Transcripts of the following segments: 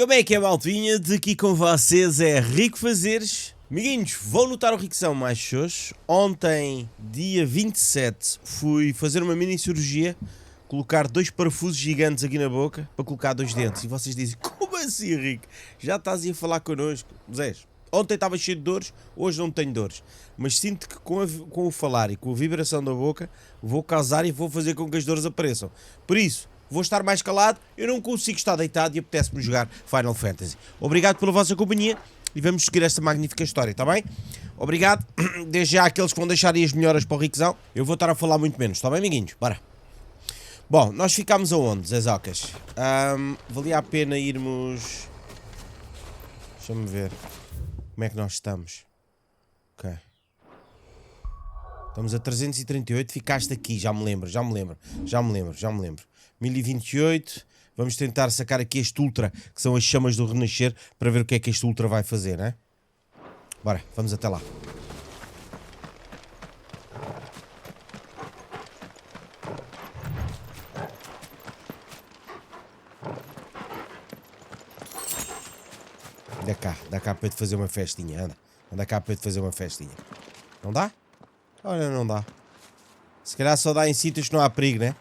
Como é que é, maltinha? Daqui com vocês é RicFazeres. Amiguinhos, vão notar o ricção mais xoxo. Ontem, dia 27, fui fazer uma mini cirurgia, colocar 2 parafusos gigantes aqui na boca para colocar 2 dentes. E vocês dizem, como assim, Rick? Já estás aí a falar connosco? Zés, ontem estava cheio de dores, hoje não tenho dores. Mas sinto que com o falar e com a vibração da boca, vou causar e vou fazer com que as dores apareçam. Por isso, vou estar mais calado, eu não consigo estar deitado e apetece-me jogar Final Fantasy. Obrigado pela vossa companhia e vamos seguir esta magnífica história, está bem? Obrigado, desde já àqueles que vão deixar aí as melhoras para o Riczão. Eu vou estar a falar muito menos, está bem, amiguinhos? Bora! Bom, nós ficámos aonde, Zezocas? Valia a pena irmos... Deixa-me ver. Como é que nós estamos? Ok. Estamos a 338, ficaste aqui, já me lembro. 1028, vamos tentar sacar aqui este ultra, que são as chamas do renascer, para ver o que é que este ultra vai fazer, né? Bora, vamos até lá. Dá cá para eu te fazer uma festinha, anda cá para eu te fazer uma festinha. Não dá? Olha, não dá. Se calhar só dá em sítios que não há perigo, né?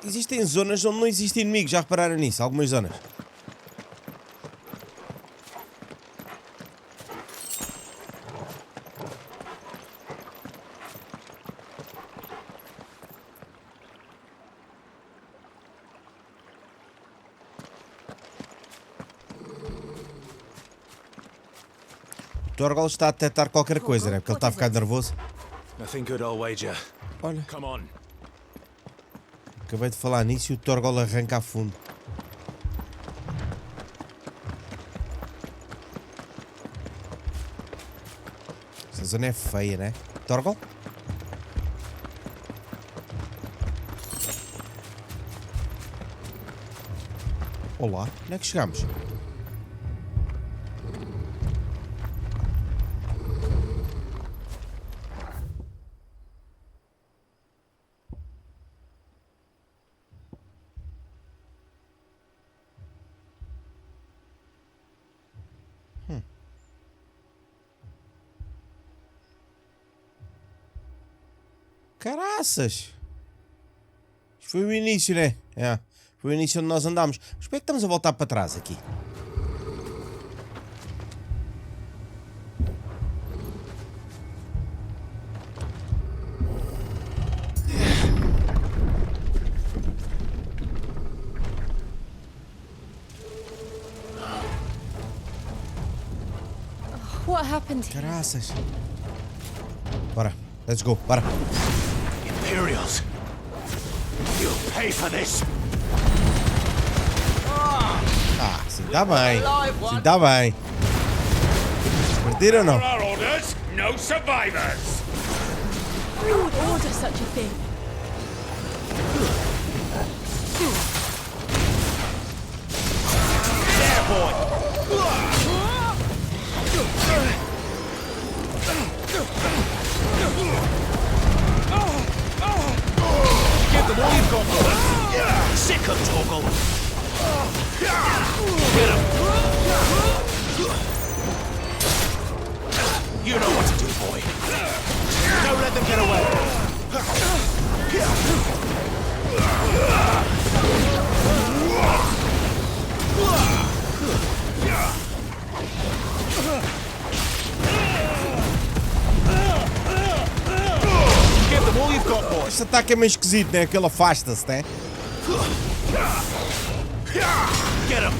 Existem zonas onde não existem inimigos, já repararam nisso? Algumas zonas. O Torgal está a detectar qualquer coisa, né? Porque ele está a ficar nervoso. Olha. Acabei de falar nisso e o Torgal arranca a fundo. Essa zona é feia, né? Torgal? Olá, onde é que chegamos? Caraças! Isto foi o início, né? É, foi o início onde nós andámos. Mas como é que estamos a voltar para trás aqui? What happened? Caraças! Bora, let's go, bora! Imperials, you'll pay for this. Ah, sim, tá bem. Sim, tá bem. Partiram ou não? Our orders, no survivors. Who would order such a thing? There, boy. Give them all you've got, boy. Sick of Torgal. Get him. You know what to do, boy. Don't let them get away. Give them all you've got, boy. Este ataque é meio esquisito, né? Aquele afasta-se, né? Get him.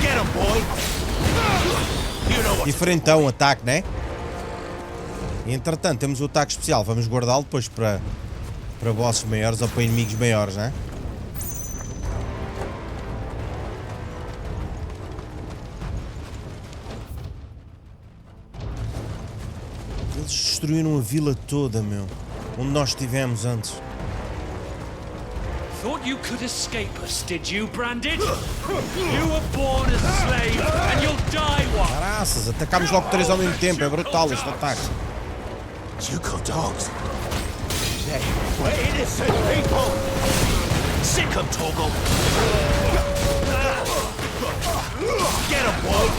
Get him, boy. You know what. Diferentão o ataque, né? E entretanto temos o ataque especial. Vamos guardá-lo depois para bosses maiores ou para inimigos maiores, né? Eles destruíram a vila toda, meu. Onde nós estivemos antes. thought you could escape us, did you, Branded? You were born a slave, and you'll die one. Caraças, atacámos logo 3 ao mesmo tempo, é brutal este ataque. You got dogs. We're innocent people. Sick 'em, Torgal. Get him, boy.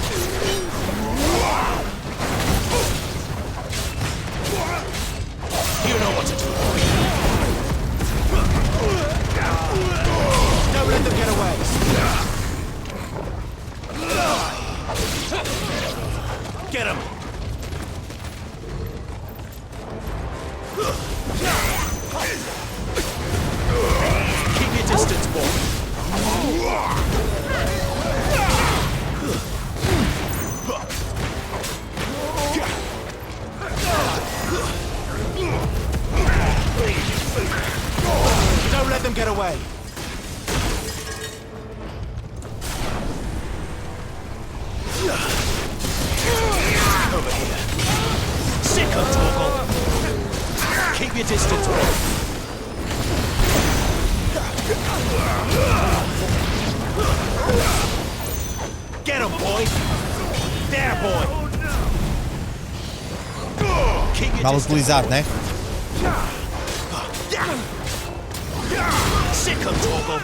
You know what to do. Don't let them get away. Get him. Keep your distance, boy. Don't let them get away. Over here. Sick 'em, Torgal. Keep your distance, boy. Get him, boy. There, boy. Keep your Mal distance. utilizado, né? Sick 'em, Torgal.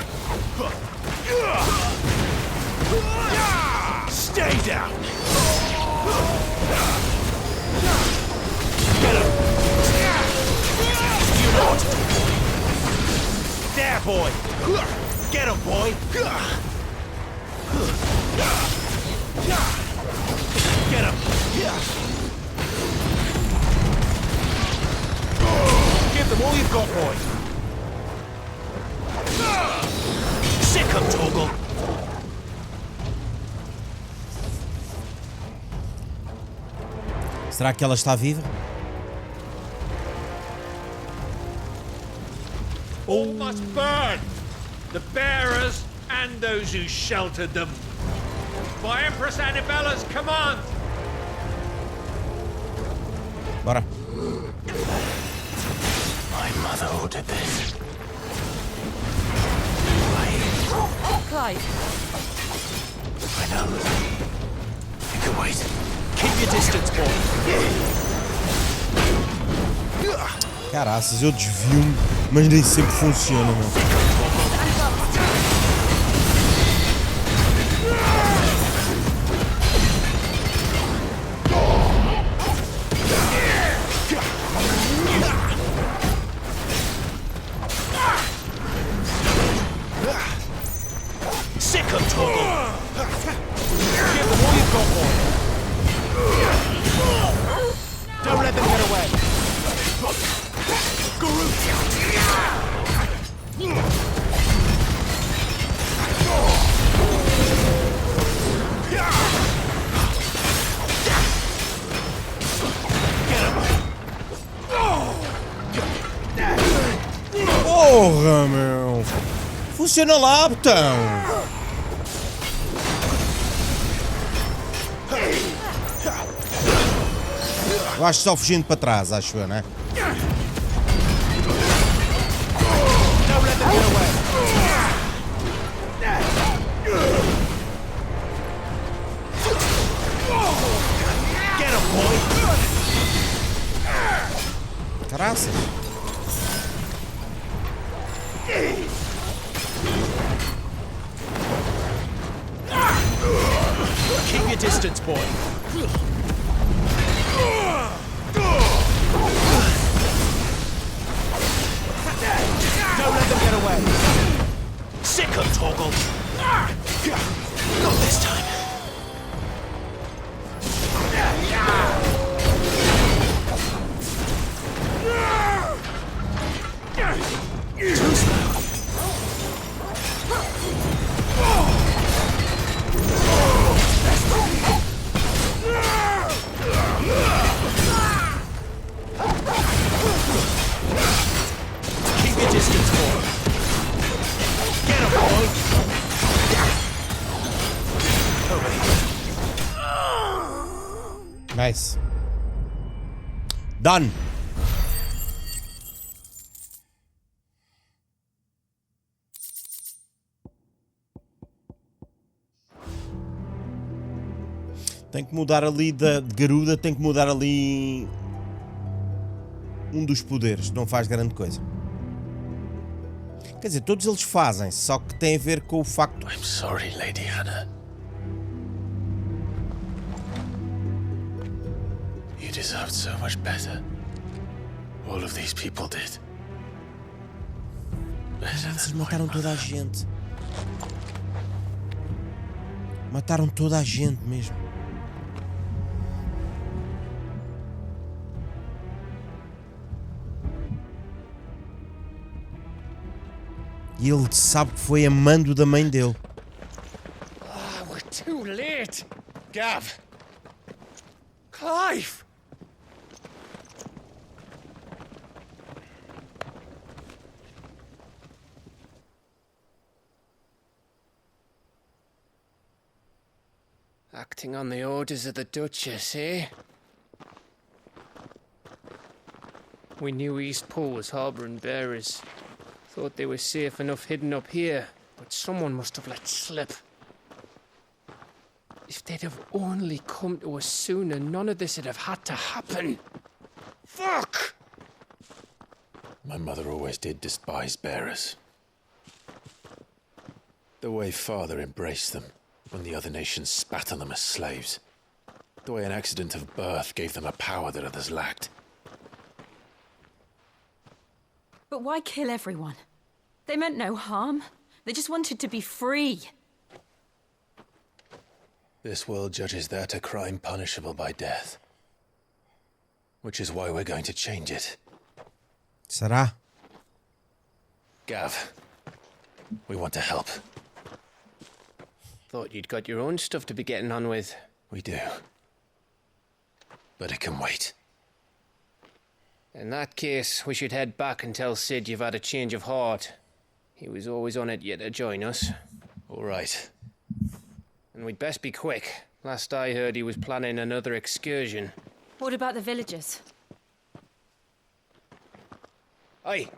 Stay down. Get him. You know what to do. There, boy. Get him, boy. Get him. Give them all you've got, boy. Sick 'em, Torgal. Será que ela está viva? All must burn! The bearers and those who sheltered them. By Empress Annabella's command! Bora. My mother ordered this. Clive, I know. You can wait. Keep your distance, boy. Caraças, eu desvio-me, mas nem sempre funciona, meu. Sick 'em, Torgal. Give them all you've got, boy. Don't let them get away. Porra, meu! Funciona lá, botão! Eu acho que só fugindo para trás, acho eu, né? Don't let them get away. Get him, boy. Caraças! Keep your distance, boy. Don't let them get away. Sick 'em, Torgal. Not this time. Too slow. Keep your distance, boy. Get him, boy. Over here. Nice. Done. Tem que mudar ali de garuda, tem que mudar ali um dos poderes, não faz grande coisa. Quer dizer, todos eles fazem, só que tem a ver com o facto... I'm sorry, Lady Hannah. You deserved so much better. All of these people did. Vocês mataram toda a gente. Mataram toda a gente mesmo. E ele sabe que foi amando da mãe dele. Ah, we're too late. Gav. Clive. Acting on the orders of the Duchess, eh? We knew East Pool was harbouring bearers. Thought they were safe enough hidden up here, but someone must have let slip. If they'd have only come to us sooner, none of this would have had to happen. Fuck! My mother always did despise bearers. The way Father embraced them when the other nations spat on them as slaves. The way an accident of birth gave them a power that others lacked. But why kill everyone? They meant no harm. They just wanted to be free. This world judges that a crime punishable by death. Which is why we're going to change it. Será? Gav, we want to help. Thought you'd got your own stuff to be getting on with. We do. But it can wait. In that case, we should head back and tell Sid you've had a change of heart. He was always on it yet to join us. All right. And we'd best be quick. Last I heard he was planning another excursion. What about the villagers? Aye.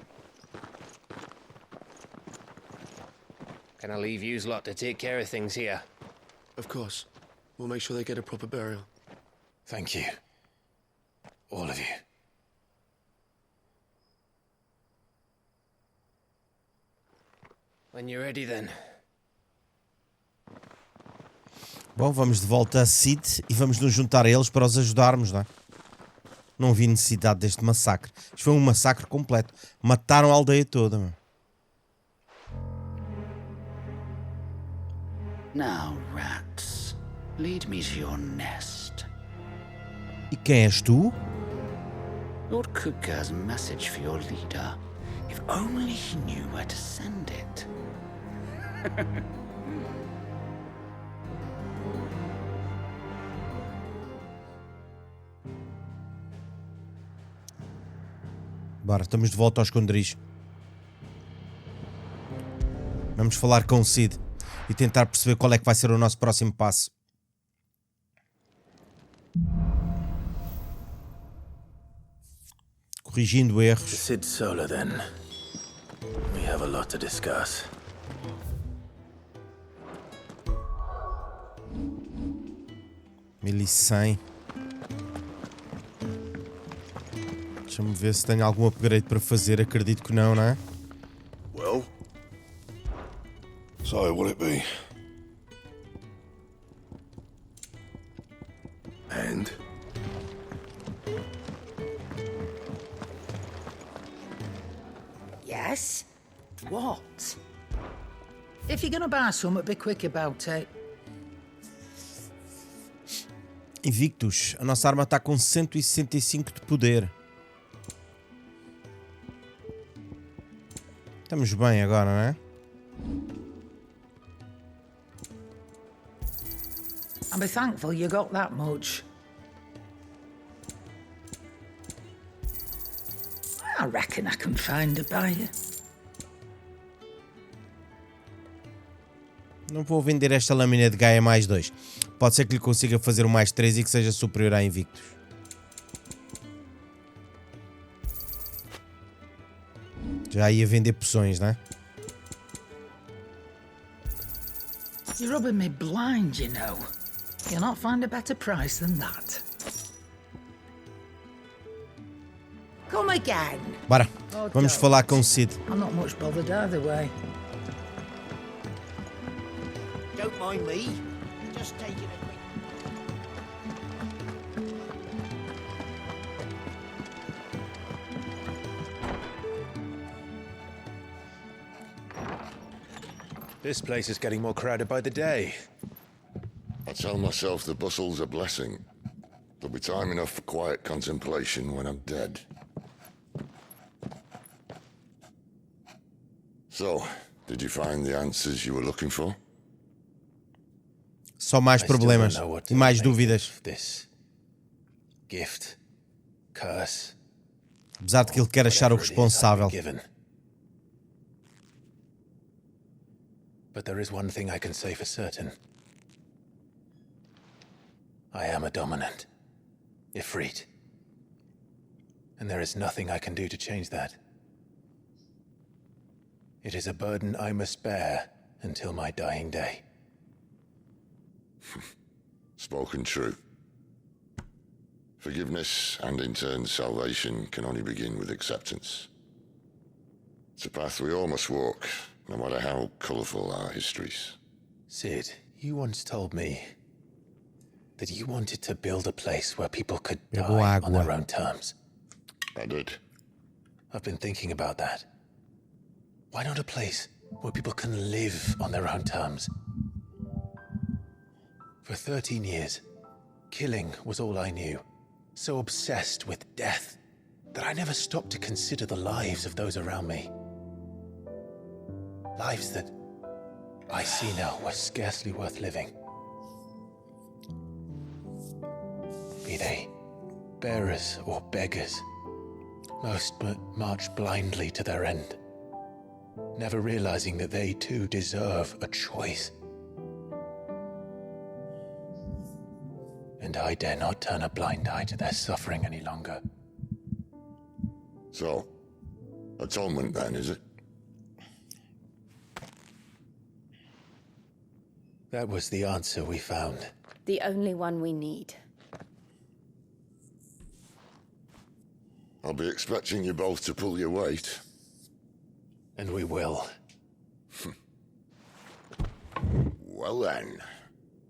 Can I leave yous lot to take care of things here? Of course. We'll make sure they get a proper burial. Thank you. All of you. When you're ready then. Bom, vamos de volta a Sid e vamos nos juntar a eles para os ajudarmos, não é? Não vi necessidade deste massacre. Isto foi um massacre completo. Mataram a aldeia toda, mano. Now, rats, lead me to your nest. E quem és tu? Lord Kupka has a message for your leader. If only he knew where to send it. Bora, estamos de volta ao esconderijo. Vamos falar com o Sid e tentar perceber qual é que vai ser o nosso próximo passo. Corrigindo erros. Sid Solar, then. We have a lot to discuss. $1100. Deixa-me ver se tenho algum upgrade para fazer. Acredito que não, não é? Well, so will it be? And? Yes? What? If you're gonna buy something, be quick about it. Invictus. A nossa arma está com 165 de poder. Estamos bem agora, não é? I'll be thankful you got that much. I reckon I can find a buyer. Não vou vender esta lâmina de Gaia mais 2. Pode ser que lhe consiga fazer um mais 3 e que seja superior a Invictus. Já ia vender poções, não é? You're rubbing me blind, you know. You'll not find a better price than that. Come again. Bora, vamos falar com o Cid. I'm not much bothered either way. Don't mind me. Just taking a quick... This place is getting more crowded by the day. I tell myself the bustle's a blessing. There'll be time enough for quiet contemplation when I'm dead. So, did you find the answers you were looking for? Só mais problemas e mais dúvidas. This gift, curse. Apesar de que ele quer achar o responsável. But there is one thing I can say for certain. I am a dominant, Ifrit. And there is nothing I can do to change that. It is a burden I must bear until my dying day. Spoken true. Forgiveness and in turn salvation can only begin with acceptance. It's a path we all must walk, no matter how colourful our histories. Cid, you once told me that you wanted to build a place where people could die on their own terms. I did. I've been thinking about that. Why not a place where people can live on their own terms? For 13 years, killing was all I knew. So obsessed with death that I never stopped to consider the lives of those around me. Lives that I see now were scarcely worth living. Be they bearers or beggars, most march blindly to their end, never realizing that they too deserve a choice. And I dare not turn a blind eye to their suffering any longer. So, atonement then, is it? That was the answer we found. The only one we need. I'll be expecting you both to pull your weight. And we will. Well then,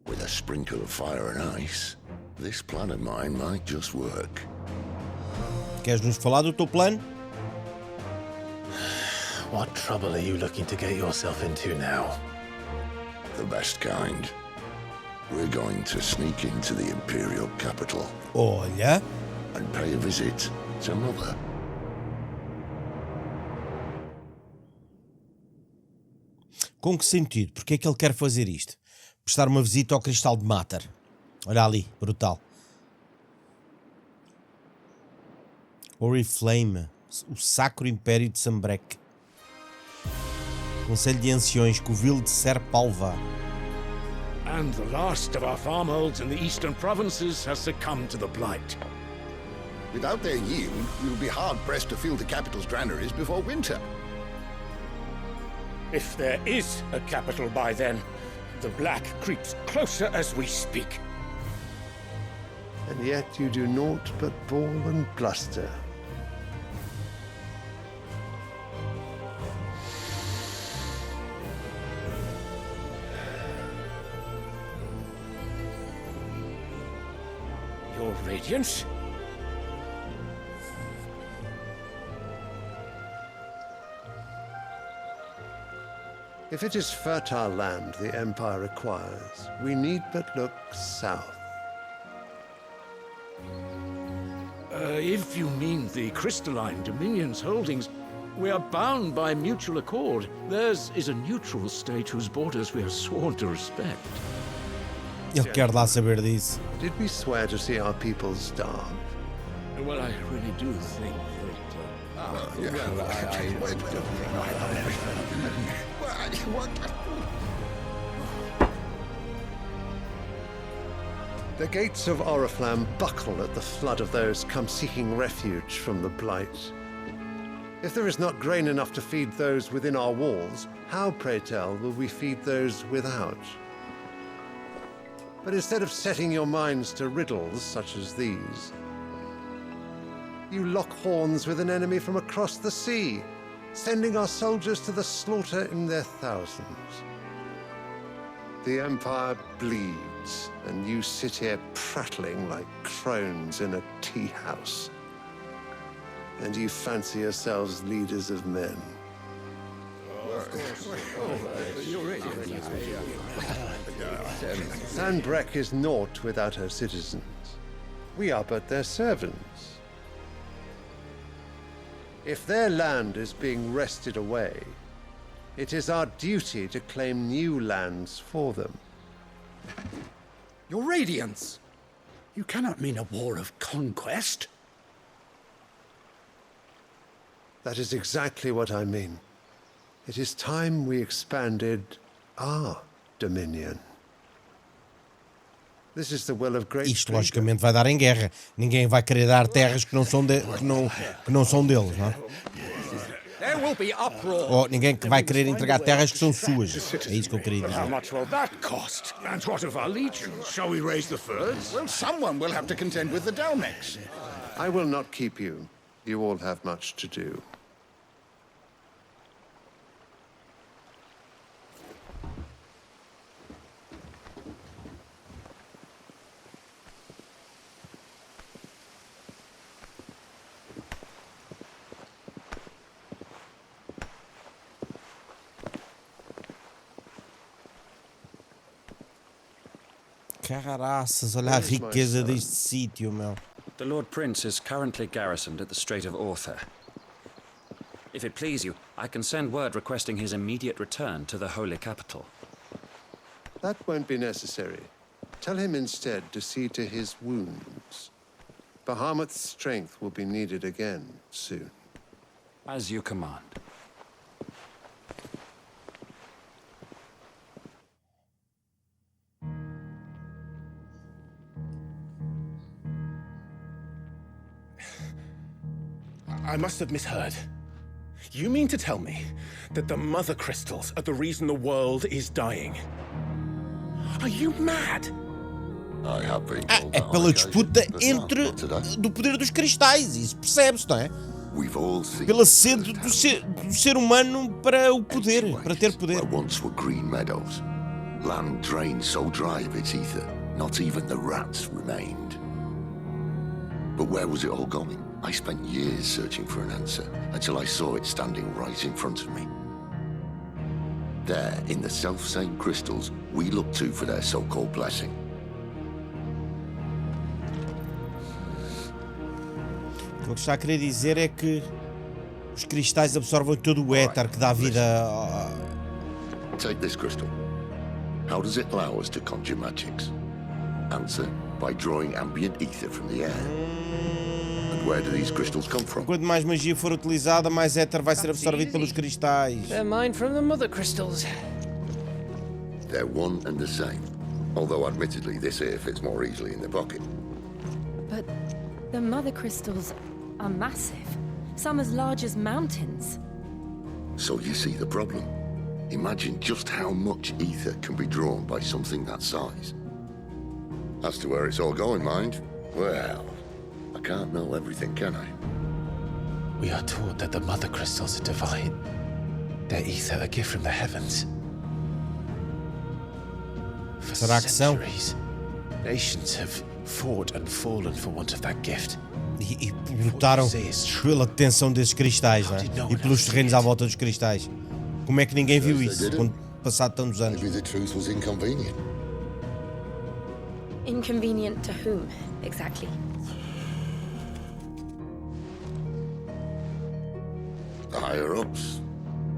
with a sprinkle of fire and ice, this plan of mine might just work. Queres nos falar do teu plano? What trouble are you looking to get yourself into now? The best kind. We're going to sneak into the Imperial capital. Olha. And pay a visit to Mother. Com que sentido? Porque é que ele quer fazer isto? Prestar uma visita ao cristal de Mater. Olha ali, brutal. Oriflame, o Sacro Império de Sambrek. Conselho de Anciões, Covil de Serpalva. And the last of our farmholds in the eastern provinces has succumbed to the blight. Without their yield, we'll be hard-pressed to fill the capital's granaries before winter. If there is a capital by then, the black creeps closer as we speak. And yet you do naught but bawl and bluster. Your Radiance? If it is fertile land the Empire requires, we need but look south. If you mean the crystalline Dominion's holdings, we are bound by mutual accord. Theirs is a neutral state whose borders we are sworn to respect. Ele quer lá saber disso. Did we swear to see our people starve? Well, I really do think The gates of Oriflamme buckle at the flood of those come seeking refuge from the blight. If there is not grain enough to feed those within our walls, how, pray tell, will we feed those without? But instead of setting your minds to riddles such as these, you lock horns with an enemy from across the sea, sending our soldiers to the slaughter in their thousands. The Empire bleeds, and you sit here prattling like crones in a tea house. And you fancy yourselves leaders of men. Sandbreck is naught without her citizens. We are but their servants. If their land is being wrested away, it is our duty to claim new lands for them. Your Radiance! You cannot mean a war of conquest. That is exactly what I mean. It is time we expanded our dominion. This is the will of great. Isto logicamente vai dar em guerra. Ninguém vai querer dar terras que não são, que não são deles, não é? There will be uproar. Ou ninguém que vai querer entregar terras que são suas. É isso que eu queria dizer. How much will that cost? And what of our legions? Shall we raise the furs? Well, someone will have to contend with the Dalnex. I will not keep you. You all have much to do. Caraças, olha a riqueza deste sítio, meu. The Lord Prince is currently garrisoned at the Strait of Arthur. If it please you, I can send word requesting his immediate return to the Holy Capital. That won't be necessary. Tell him instead to see to his wounds. Bahamut's strength will be needed again soon. As you command. I must have misheard. You mean to tell me that the mother crystals are the reason the world is dying? Are you mad? É pela disputa entre do poder dos cristais, isso percebe-se, não é? Pela sede do ser humano para o poder, para ter poder. Once were green meadows, land drained so dry of its ether, not even the rats remained. But where was it all going? I spent years searching for an answer, until I saw it standing right in front of me. There, in the self-same crystals, we look to for their so-called blessing. O que está a querer dizer é que os cristais absorvem todo o éter que dá vida a... Take this crystal. How does it allow us to conjure magics? Answer, by drawing ambient ether from the air. Where do these crystals come from? Quanto mais magia for utilizada, mais éter vai ser absorvido pelos cristais. They're mined from the mother crystals. They're one and the same. Although admittedly this here fits more easily in the pocket. But the mother crystals are massive. Some as large as mountains. So you see the problem. Imagine just how much ether can be drawn by something that size. As to where it's all going, mind? Well, I can't know everything, can I? We are taught that the mother crystals are divine. Their ether a gift from the heavens. For centuries, nations have fought and fallen for want of that gift. E lutaram pela detenção desses cristais, não é? E pelos terrenos à volta dos cristais. Como é que ninguém viu isso, quando passado tantos anos? Maybe the truth was inconvenient. Inconvenient to whom, exactly? The higher-ups,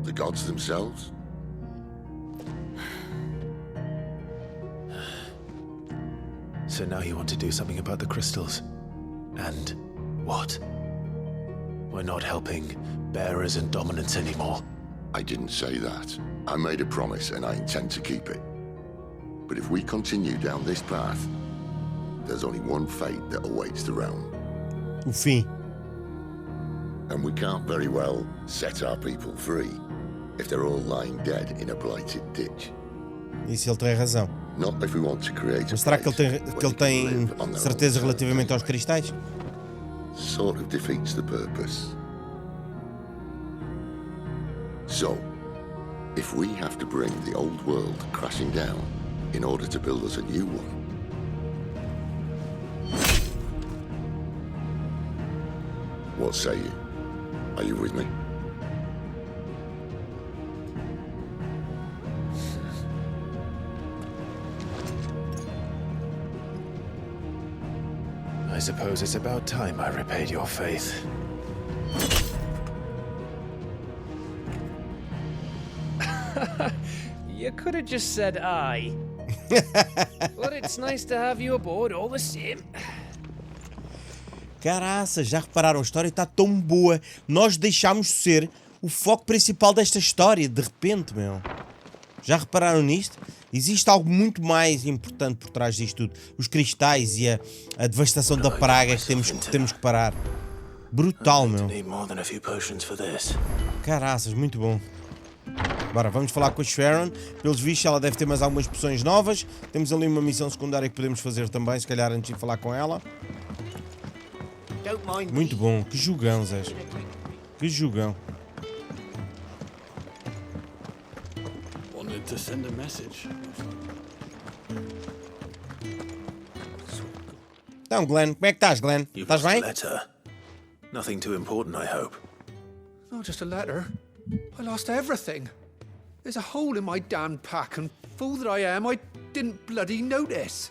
the gods themselves. So now you want to do something about the crystals? And what? We're not helping bearers and dominants anymore. I didn't say that. I made a promise and I intend to keep it. But if we continue down this path, there's only one fate that awaits the realm. O fim. And we can't very well set our people free if they're all lying dead in a blighted ditch. Isso ele tem razão. Not if we want to create a Mas será que ele place tem, where they can live on their certeza own relativamente terms aos cristais? sort of defeats the purpose. So, if we have to bring the old world crashing down in order to build us a new one, what say you? Are you with me? I suppose it's about time I repaid your faith. You could have just said aye. But it's nice to have you aboard all the same. Caraças, já repararam? A história está tão boa. Nós deixámos de ser o foco principal desta história, de repente, meu. Já repararam nisto? Existe algo muito mais importante por trás disto tudo. Os cristais e a devastação da praga que temos que parar. Brutal, meu. Caraças, muito bom. Bora, vamos falar com a Sharon. Pelos vistos, ela deve ter mais algumas poções novas. Temos ali uma missão secundária que podemos fazer também, se calhar antes de falar com ela. Muito bom, que jogão, Zé. Que jogão. To send a message. Então, Glenn, como é que estás, Glenn? Estás bem? Letter. Nothing too important, I hope. Not just a letter. I lost everything. There's a hole in my damn pack, and fool that I am, I didn't bloody notice.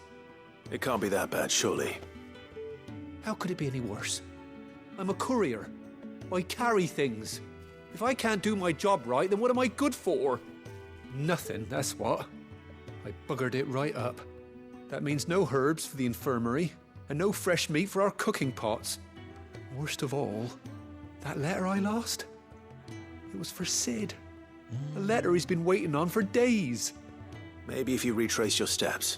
It can't be that bad, surely. How could it be any worse? I'm a courier. I carry things. If I can't do my job right, then what am I good for? Nothing, that's what. I buggered it right up. That means no herbs for the infirmary, and no fresh meat for our cooking pots. Worst of all, that letter I lost, it was for Sid. A letter he's been waiting on for days. Maybe if you retrace your steps.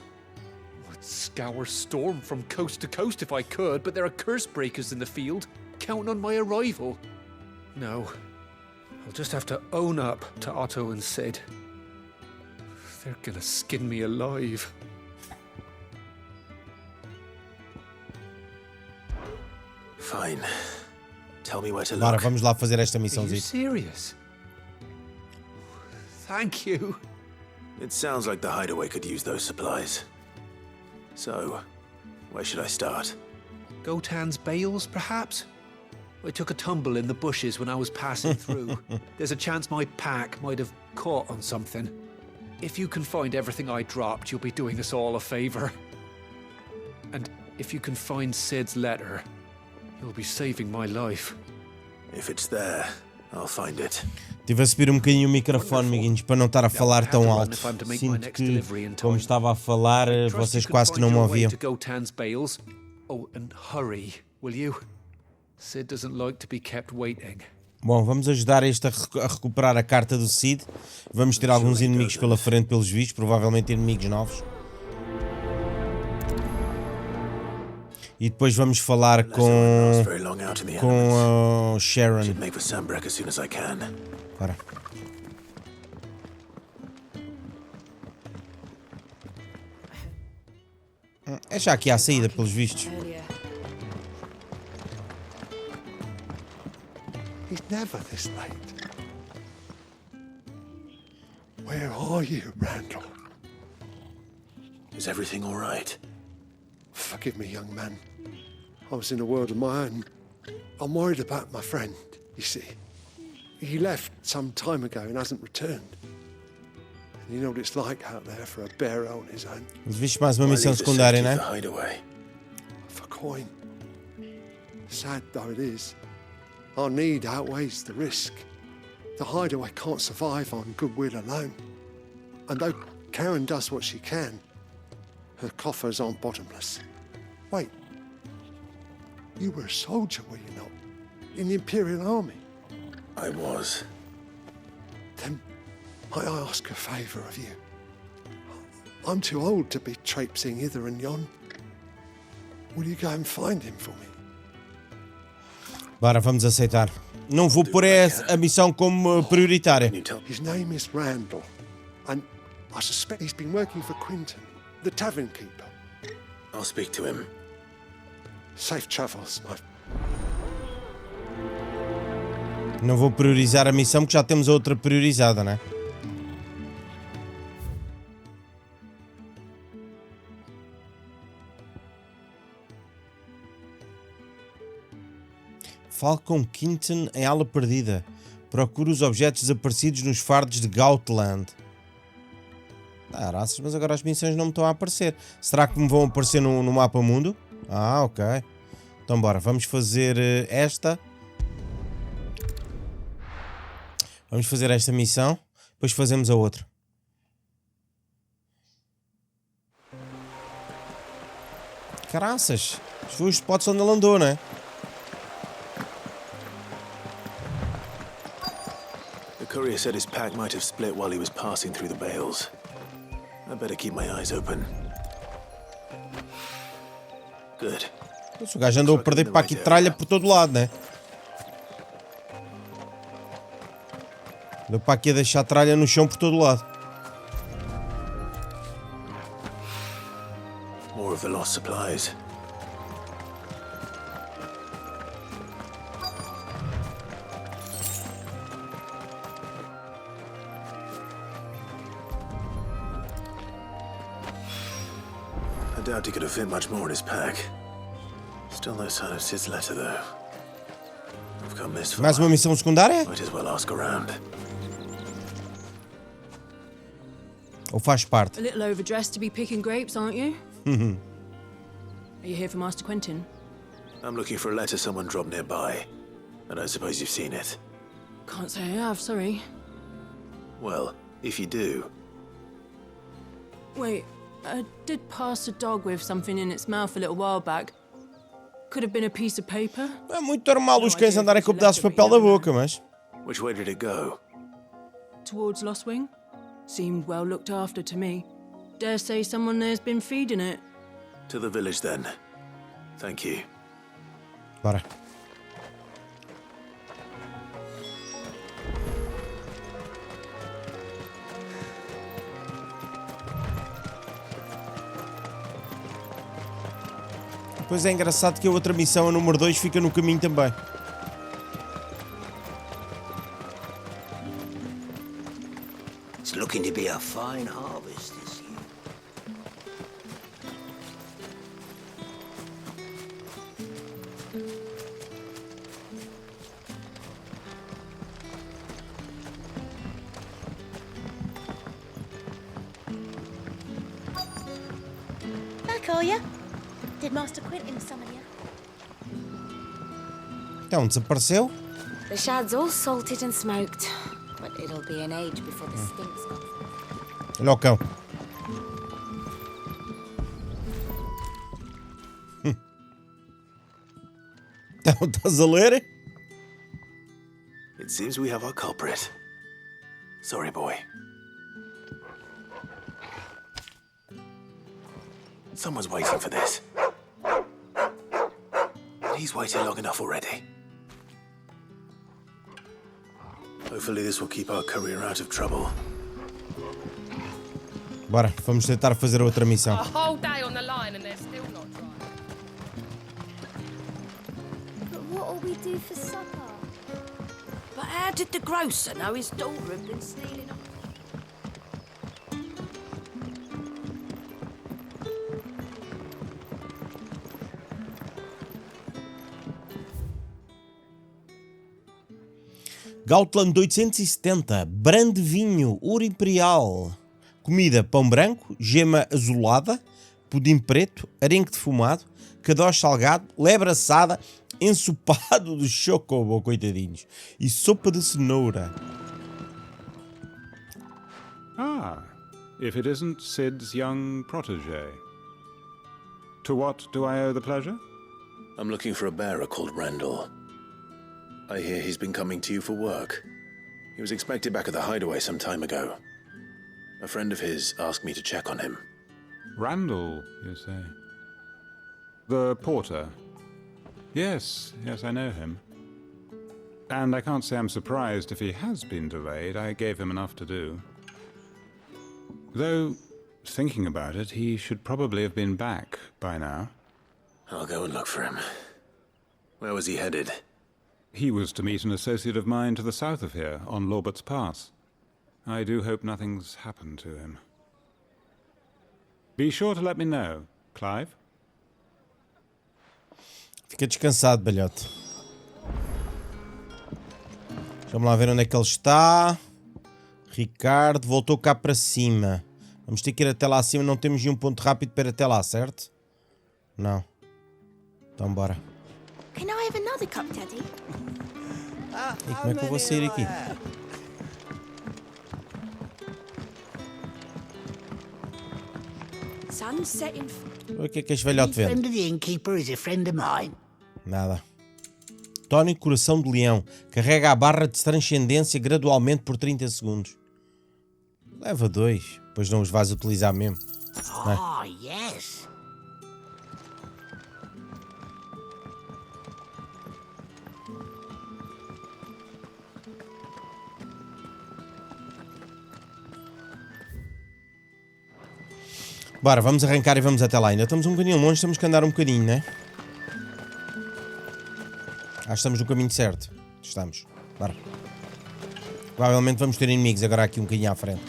I'd scour Storm from coast to coast if I could, but there are curse breakers in the field, counting on my arrival. No, I'll just have to own up to Otto and Sid. They're gonna skin me alive. Fine. Tell me where to Bora, look. vamos lá fazer esta Are you missãozinha. serious? Thank you. It sounds like the hideaway could use those supplies. So, where should I start? Gotan's bales, perhaps? I took a tumble in the bushes when I was passing through. There's a chance my pack might have caught on something. If you can find everything I dropped, you'll be doing us all a favor. And if you can find Sid's letter, you'll be saving my life. If it's there, I'll find it. Tive a subir um bocadinho o microfone, amiguinhos, para não estar a falar tão alto. Sinto que, como estava a falar, vocês quase que não me ouviam. Oh, and hurry, will you? Sid doesn't like to be kept waiting. Bom, vamos ajudar este a recuperar a carta do Sid. Vamos ter alguns inimigos pela frente, pelos vistos, provavelmente inimigos novos. E depois vamos falar com a Sharon. Bora. É já aqui à saída, pelos vistos. He's never this late. Where are you, Randall? Is everything all right? Forgive me, young man. I was in a world of my own. I'm worried about my friend, you see. He left some time ago and hasn't returned. And you know what it's like out there for a bearer on his own. Mas viste mais uma missão secundária, né? For coin. Sad though it is, our need outweighs the risk. The hideaway can't survive on goodwill alone. And though Karen does what she can, her coffers aren't bottomless. Wait, you were a soldier, were you not? In the Imperial Army? I was. Then might I ask a favour of you? I'm too old to be traipsing hither and yon. Will you go and find him for me? Bora, vamos aceitar. Não vou pôr a missão como prioritária. His name is Randall, and I suspect he's been working for Quinton, the tavern keeper. I'll speak to him. Safe travels, my... Não vou priorizar a missão porque já temos a outra priorizada, né? Fale com Quinton em ala perdida. Procure os objetos desaparecidos nos fardos de Gautland. Caraças, mas agora as missões não me estão a aparecer. Será que me vão aparecer no mapa mundo? Ah, ok. Então bora, vamos fazer esta. Vamos fazer esta missão, depois fazemos a outra. Caraças, isto foi os spots onde ele andou, não é? The courier said his pack might have split while he was passing through the bales. I better keep my eyes open. Good. O gajo andou a perder para aqui tralha por todo lado, né? Andou para aqui a deixar tralha no chão por todo lado. More of the lost supplies. I doubt he could have fit much more in his pack. Still no sign of Sid's letter, though. I've come this far. Mais uma missão secundária? Might as well ask around. Ou faz parte? A little overdressed to be picking grapes, aren't you? Are you here for Master Quentin? I'm looking for a letter someone dropped nearby. I don't suppose you've seen it. Can't say I have, sorry. Well, if you do... Wait, I did pass a dog with something in its mouth a little while back. Could have been a piece of paper. É muito normal os cães andarem com pedaços de papel da boca, mas... Which way did it go? Towards Lost Wing. Seemed well looked after to me. Dare say someone there's been feeding it. To the village, then. Thank you. Bora. Depois é engraçado que a outra missão, a número 2, fica no caminho também. It's looking to be a fine harvest this year. Back, are you? Did Master Quentin summon you? Então, desapareceu? The shad's all salted and smoked, but it'll be an age before the stink's gone. Olha o cão. Então, estás a ler? It seems we have our culprit. Sorry, boy. Someone's waiting for this. He's waited long enough already. Hopefully this will keep our courier out of trouble. Bora, vamos tentar fazer a outra missão. A whole day on the line and they're still not dry. But what'll we do for supper? But how did the grocer know his daughter had been stealing up? Gautland 870, brande vinho, ouro imperial. Comida, pão branco, gema azulada, pudim preto, arenque defumado, cadoche salgado, lebre assada, ensopado de chocobo, coitadinhos, e sopa de cenoura. Ah, if it isn't Sid's young protege. To what do I owe the pleasure? I'm looking for a bearer called Randall. I hear he's been coming to you for work. He was expected back at the hideaway some time ago. A friend of his asked me to check on him. Randall, you say? The porter? Yes, I know him. And I can't say I'm surprised if he has been delayed. I gave him enough to do. Though, thinking about it, he should probably have been back by now. I'll go and look for him. Where was he headed? He was to meet an associate of mine to the south of here, on Lorbert's Pass. I do hope nothing's happened to him. Be sure to let me know, Clive. Fica descansado, balhote. Vamos lá ver onde é que ele está. Ricardo voltou cá para cima. Vamos ter que ir até lá acima. Não temos nenhum ponto rápido para ir até lá, certo? Não. Então bora. Can I have another cup, Daddy? E como é que eu vou sair aqui? Sun setting. O que é que este velhote vende? Friend of the innkeeper is a friend of mine. Nada. Tónico Coração de Leão. Carrega a barra de transcendência gradualmente por 30 segundos. Leva 2. Depois não os vais utilizar mesmo. Oh, yes. Bora, vamos arrancar e vamos até lá. Ainda estamos um bocadinho longe, temos que andar um bocadinho, né? Acho que estamos no caminho certo. Estamos. Bora. Provavelmente vamos ter inimigos agora aqui um bocadinho à frente.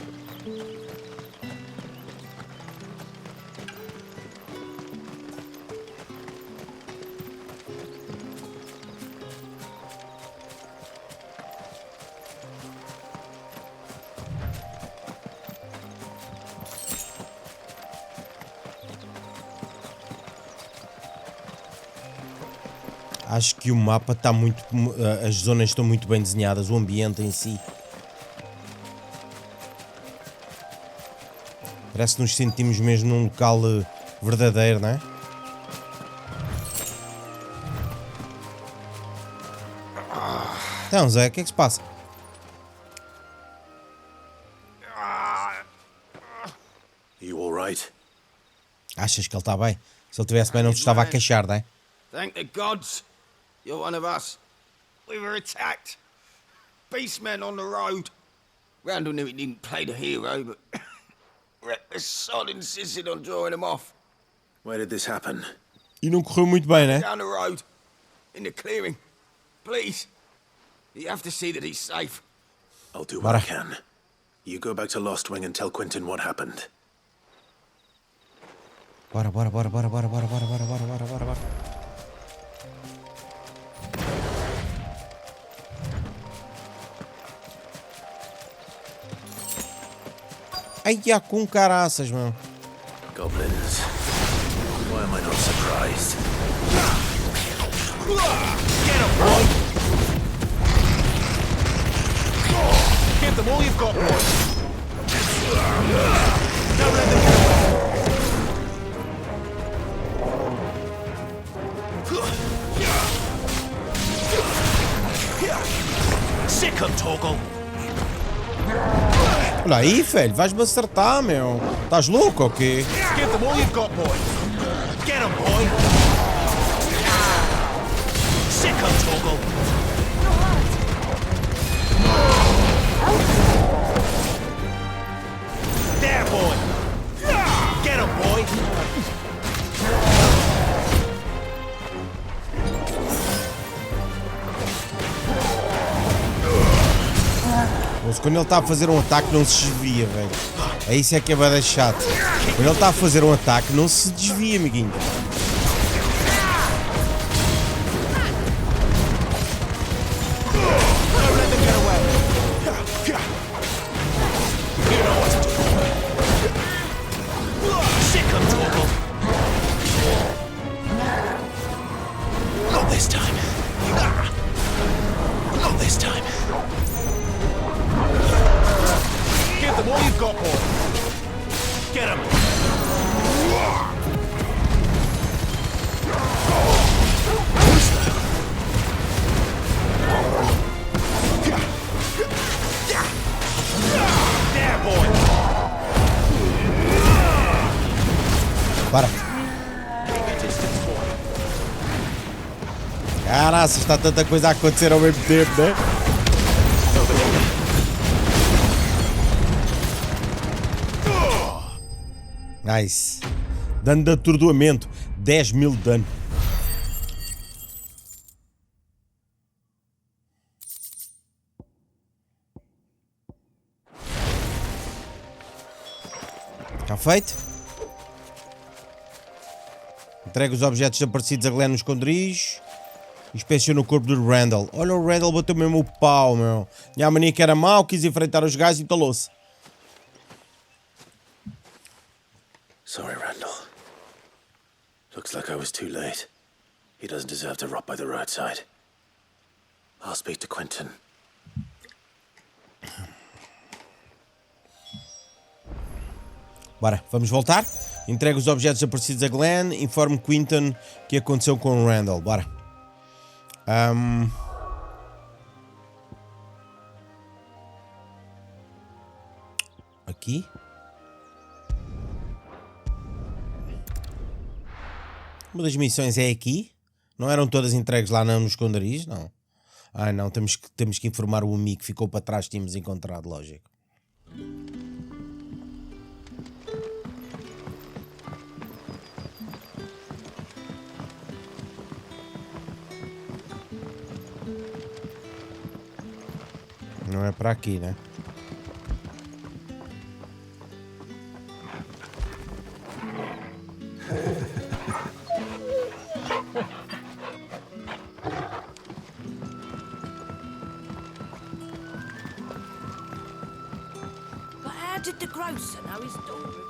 Acho que o mapa está muito... As zonas estão muito bem desenhadas, o ambiente em si. Parece que nos sentimos mesmo num local verdadeiro, não é? Então, Zé, o que é que se passa? You alright? Achas que ele está bem? Se ele estivesse bem não te estava a queixar, não é? Thank the gods. You're one of us. We were attacked. Beastmen on the road. Randall knew he didn't play the hero, but the sod insisted on drawing him off. Where did this happen? E não correu muito bem, né? Down the road. In the clearing. Please. You have to see that he's safe. I'll do what I can. You go back to Lost Wing and tell Quentin what happened. Bora, bora, bora, bora, bora, bora, bora, bora, bora, bora, bora, bora. Ai, há com caraças, meu. Goblins. Why am I not surprised? Get him, boy! Give them all you've got, boy! Don't let them get away! Sick 'em, Torgal! Olha aí, velho, vais-me acertar, meu. Estás louco ou quê? Give them all you've got, boy. Get 'em, boy. Sick 'em, Torgal. There, boy. Get 'em, boy. Quando ele está a fazer um ataque não se desvia, velho. É isso é que é bada chato. Quando ele está a fazer um ataque não se desvia, amiguinho. Bora. Caraca, está tanta coisa a acontecer ao mesmo tempo, né? Nice. Dano de atordoamento. 10.000 de dano. Está feito. Entrega os objetos desaparecidos a Glenn no esconderijo. Inspeciona o corpo de Randall. Olha, o Randall bateu mesmo o pau, meu. Tinha a mania que era mau, quis enfrentar os gajos e talou-se. Sorry, Randall. Looks like I was too late. He doesn't deserve to rot by the roadside. I'll speak to Quentin. Bora, vamos voltar. Entrega os objetos desaparecidos a Glenn. Informe Quentin o que aconteceu com o Randall. Bora. Aqui. Uma das missões é aqui. Não eram todas entregues lá no esconderijo, não. Ah, não, temos que informar o amigo que ficou para trás, tínhamos encontrado, lógico. Não é para aqui, né? But how did the grocer know his daughter?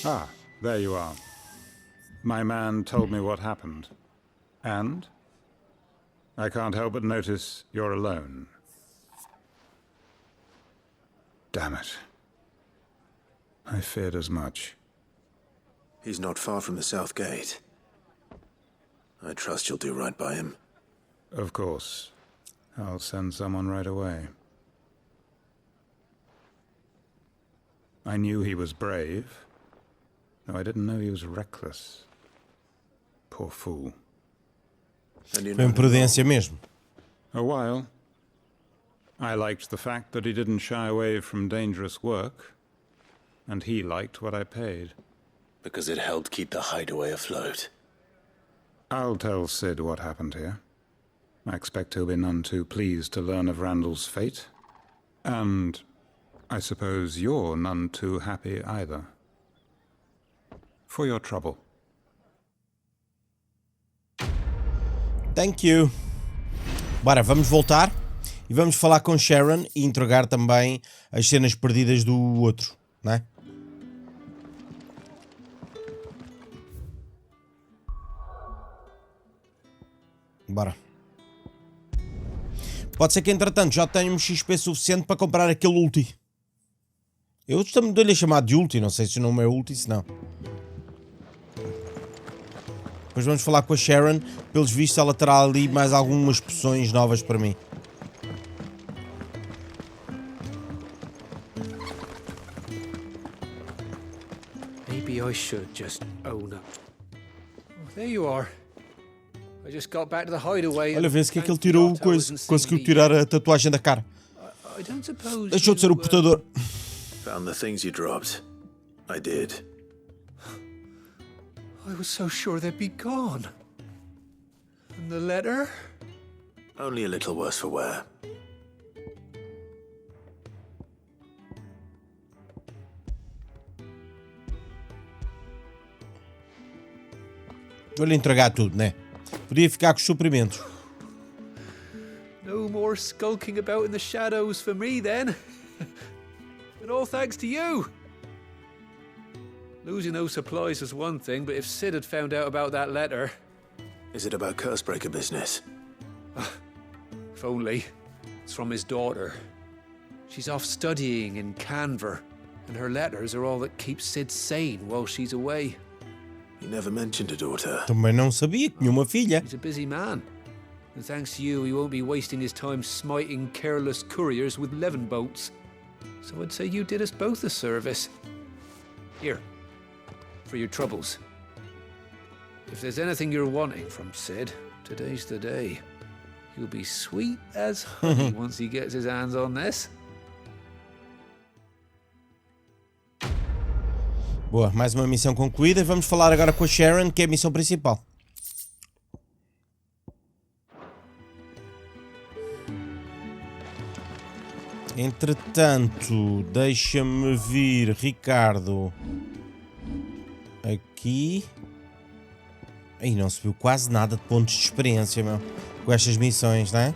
Ah, there you are. My man told me what happened. And? I can't help but notice you're alone. Damn it. I feared as much. He's not far from the south gate. I trust you'll do right by him. Of course. I'll send someone right away. I knew he was brave, though I didn't know he was reckless. Poor fool. Foi imprudência mesmo. A while. I liked the fact that he didn't shy away from dangerous work, and he liked what I paid. Because it helped keep the hideaway afloat. I'll tell Sid what happened here. I expect he'll be none too pleased to learn of Randall's fate. And I suppose you're none too happy either. For your trouble. Thank you. Bora, vamos voltar e vamos falar com Sharon e entregar também as cenas perdidas do outro, não é? Bora. Pode ser que entretanto já tenhamos XP suficiente para comprar aquele ulti. Eu estou-lhe a chamar de ulti, não sei se o nome é ulti, se não. Depois vamos falar com a Sharon. Pelos vistos ela terá ali mais algumas poções novas para mim. Maybe I should just own up. Oh, there you are. I just got back to the hideaway. Olha, vê-se que é que ele tirou coisa. Conseguiu tirar a tatuagem da cara. Deixou de ser o portador. Found the things you dropped. I did. I was so sure they'd be gone. And the letter? Only a little worse for wear. Vou-lhe entregar tudo, né? Podia ficar com os suprimentos. No more skulking about in the shadows for me, then. And all thanks to you. Losing those supplies was one thing, but if Sid had found out about that letter... Is it about Cursebreaker business? If only. It's from his daughter. She's off studying in Canver, and her letters are all that keep Sid sane while she's away. He never mentioned a daughter. Também não sabia que tinha uma filha. He's a busy man. And thanks to you, he won't be wasting his time smiting careless couriers with levin boats. So I'd say you did us both a service. Here. For your troubles. If there's anything you're wanting from Sid, today's the day. He'll be sweet as honey once he gets his hands on this. Boa, mais uma missão concluída. Vamos falar agora com a Sharon, que é a missão principal. Entretanto, deixa-me vir, Ricardo, aqui. Aí não se viu quase nada de pontos de experiência, meu, com estas missões, não é?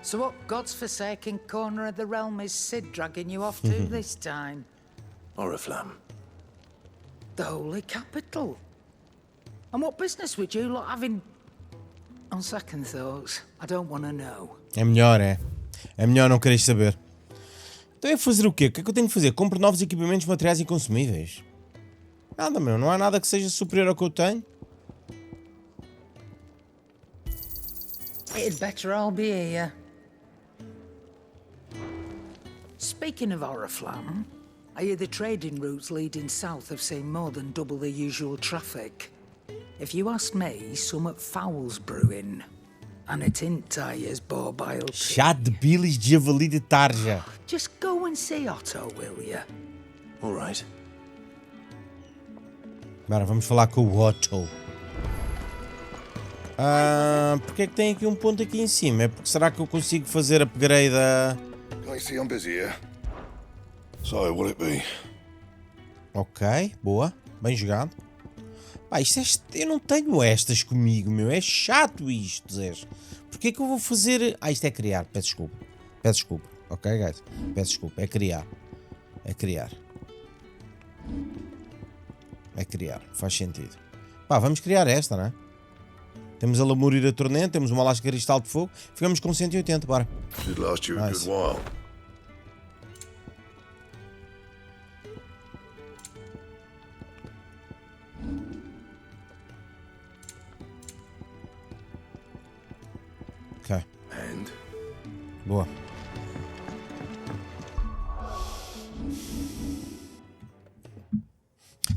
So what god's-forsaken corner of the realm is Sid dragging you off to this time? Oriflamme. The holy capital. And what business would you lot have in... On second thoughts, I don't want to know. É melhor, é. É melhor não queres saber. Então é fazer o quê? O que é que eu tenho que fazer? Compre novos equipamentos, materiais e consumíveis. Nada, meu. Não há nada que seja superior ao que eu tenho. It'd better all be here. Speaking of Oriflamme, I hear the trading routes leading south have seen more than double the usual traffic. If you ask me, somewhat foul's brewing. And it ain't tires, borbile. Chá de bilis de javali de tarja. Just go and see Otto, will you? All right. Agora vamos falar com o Otto. Porque é que tem aqui um ponto aqui em cima? É porque será que eu consigo fazer upgrade a... I see I'm busy here. So, will it be? Ok, boa. Bem jogado. Pá, isto é... Eu não tenho estas comigo, meu. É chato isto, Zé. Porquê é que eu vou fazer... isto é criar. Peço desculpa. Peço desculpa. Ok, guys? Peço desculpa. É criar. É criar. É criar. Faz sentido. Pá, vamos criar esta, não é? Temos a Lamúria da Tornente, temos uma lasca de cristal de fogo. Ficamos com 180, bora. Should last you a good while. Ok. And? Boa.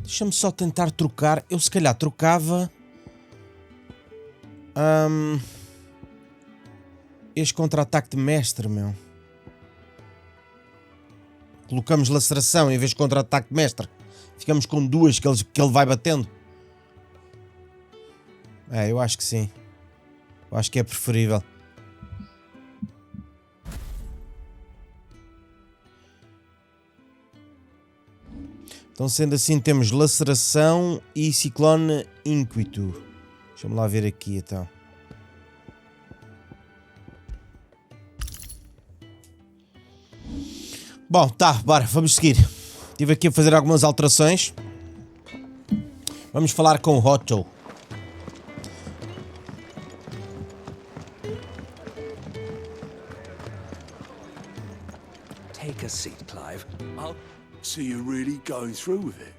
Deixa-me só tentar trocar. Eu se calhar trocava... este contra-ataque de mestre, meu. Colocamos laceração em vez de contra-ataque de mestre. Ficamos com duas que ele vai batendo. É, eu acho que sim. Eu acho que é preferível. Então, sendo assim, temos laceração e ciclone ímpeto. Deixa-me lá ver aqui, então. Bom, tá, bora, vamos seguir. Estive aqui a fazer algumas alterações. Vamos falar com o Otto. Take a seat, Clive. So you're really going through with it?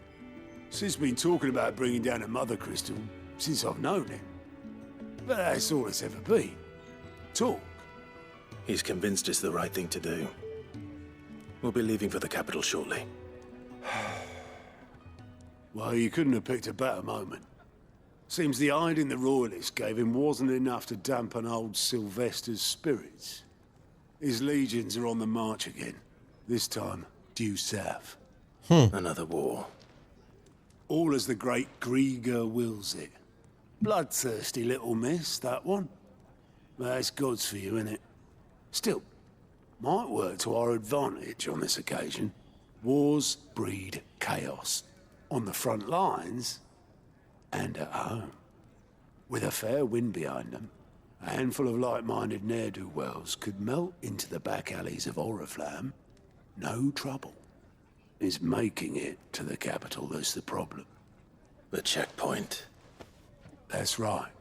Sid's been talking about bringing down a mother crystal since I've known him. But that's all it's ever been. Talk. He's convinced it's the right thing to do. We'll be leaving for the capital shortly. Well, you couldn't have picked a better moment. Seems the hiding the Royalists gave him wasn't enough to dampen old Sylvester's spirits. His legions are on the march again. This time, due south. Another war. All as the great Grieger wills it. Bloodthirsty little miss, that one. That's God's for you, innit? Still, might work to our advantage on this occasion. Wars breed chaos. On the front lines, and at home. With a fair wind behind them, a handful of like-minded ne'er-do-wells could melt into the back alleys of Oriflamme. No trouble. It's making it to the capital that's the problem. The checkpoint. That's right.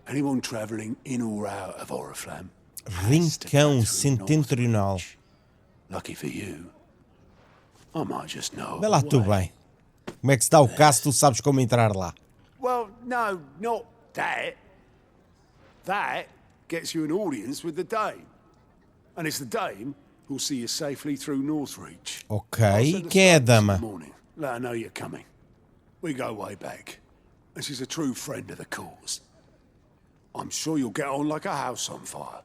Anyone travelling in or out of Oriflamme. Rincão Setentrional. Lucky for you. I might just know. Vê lá tu bem. Como é que está o caso? Tu sabes como entrar lá. Well, no, not that. That gets you an audience with the Dame. And it's the Dame who'll see you safely through Northreach. Ok. E quem é a dama? Let her know you're coming. We go way back, and she's a true friend of the cause. I'm sure you'll get on like a house on fire.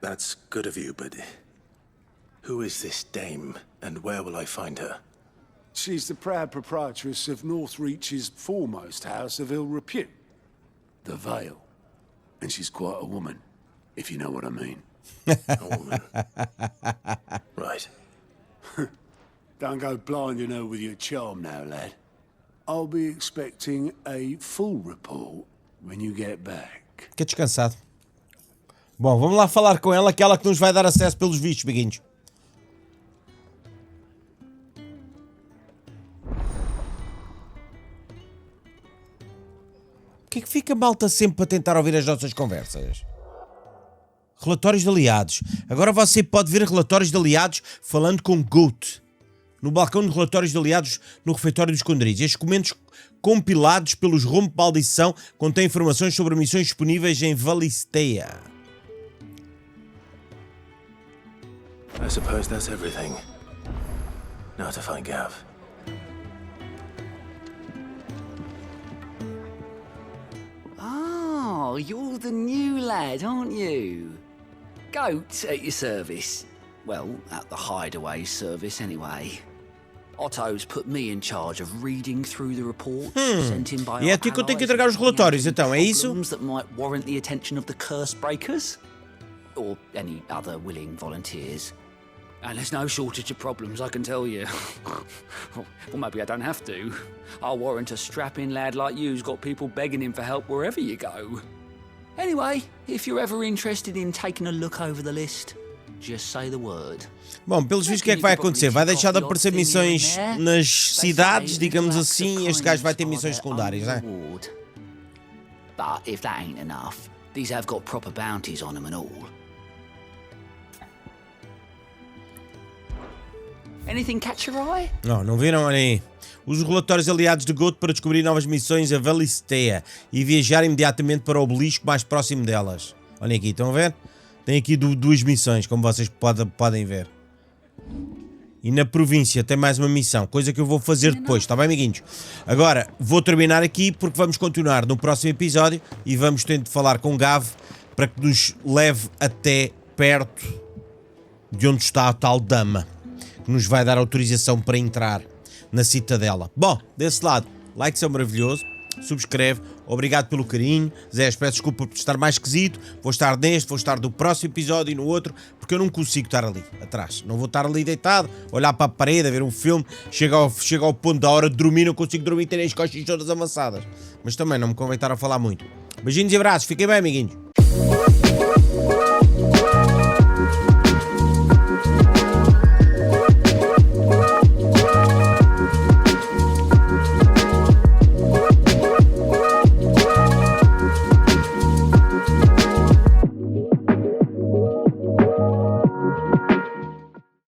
That's good of you, but who is this dame, and where will I find her? She's the proud proprietress of Northreach's foremost house of ill repute, the Vale. And she's quite a woman, if you know what I mean. A woman. Right. Don't go blinding her with your charm now, lad. I'll be expecting a full report when you get back. Fica descansado. Bom, vamos lá falar com ela, aquela que nos vai dar acesso pelos vistos, biguinhos. Porquê é que fica malta sempre para tentar ouvir as nossas conversas? Relatórios de aliados. Agora você pode ver relatórios de aliados falando com Goat. No balcão de relatórios de aliados no refeitório dos esconderijos. Estes documentos compilados pelos Rompe Maldição contêm informações sobre missões disponíveis em Valistea. I suppose that's everything. Now to find Gav. Oh, you're the new lad, aren't you? Goat at your service. Well, at the Hideaway service anyway. Otto's put me in charge of reading through the reports sent in by E é a ti que eu tenho que entregar os relatórios, então, é isso? That might warrant the attention of the curse breakers or any other willing volunteers. And there's no shortage of problems, I can tell you. Well, maybe I don't have to. I'll warrant a strapping lad like you's got people begging him for help wherever you go. Anyway, if you're ever interested in taking a look over the list, just say the word. Bom, pelos vistos, o que é que vai acontecer? Vai deixar de aparecer missões nas cidades, digamos assim, e este gajo vai ter missões secundárias, não é? But if that ain't enough, these have got proper bounties on them and all. Anything catch your eye? Não viram? Olha aí. Use os relatórios aliados de Goat para descobrir novas missões a Valistea e viajar imediatamente para o obelisco mais próximo delas. Olhem aqui, estão a ver? Tem aqui duas missões, como vocês podem ver. E na província tem mais uma missão, coisa que eu vou fazer depois, está bem, amiguinhos? Agora, vou terminar aqui porque vamos continuar no próximo episódio e vamos ter de falar com Gav para que nos leve até perto de onde está a tal dama, que nos vai dar autorização para entrar na citadela. Bom, desse lado, like é maravilhoso, subscreve, obrigado pelo carinho. Zé, peço desculpa por estar mais esquisito, vou estar neste, vou estar no próximo episódio e no outro, porque eu não consigo estar ali atrás, não vou estar ali deitado, olhar para a parede, a ver um filme, chega ao ponto da hora de dormir, não consigo dormir, ter as costas todas amassadas, mas também não me convém estar a falar muito. Beijinhos e abraços, fiquem bem, amiguinhos.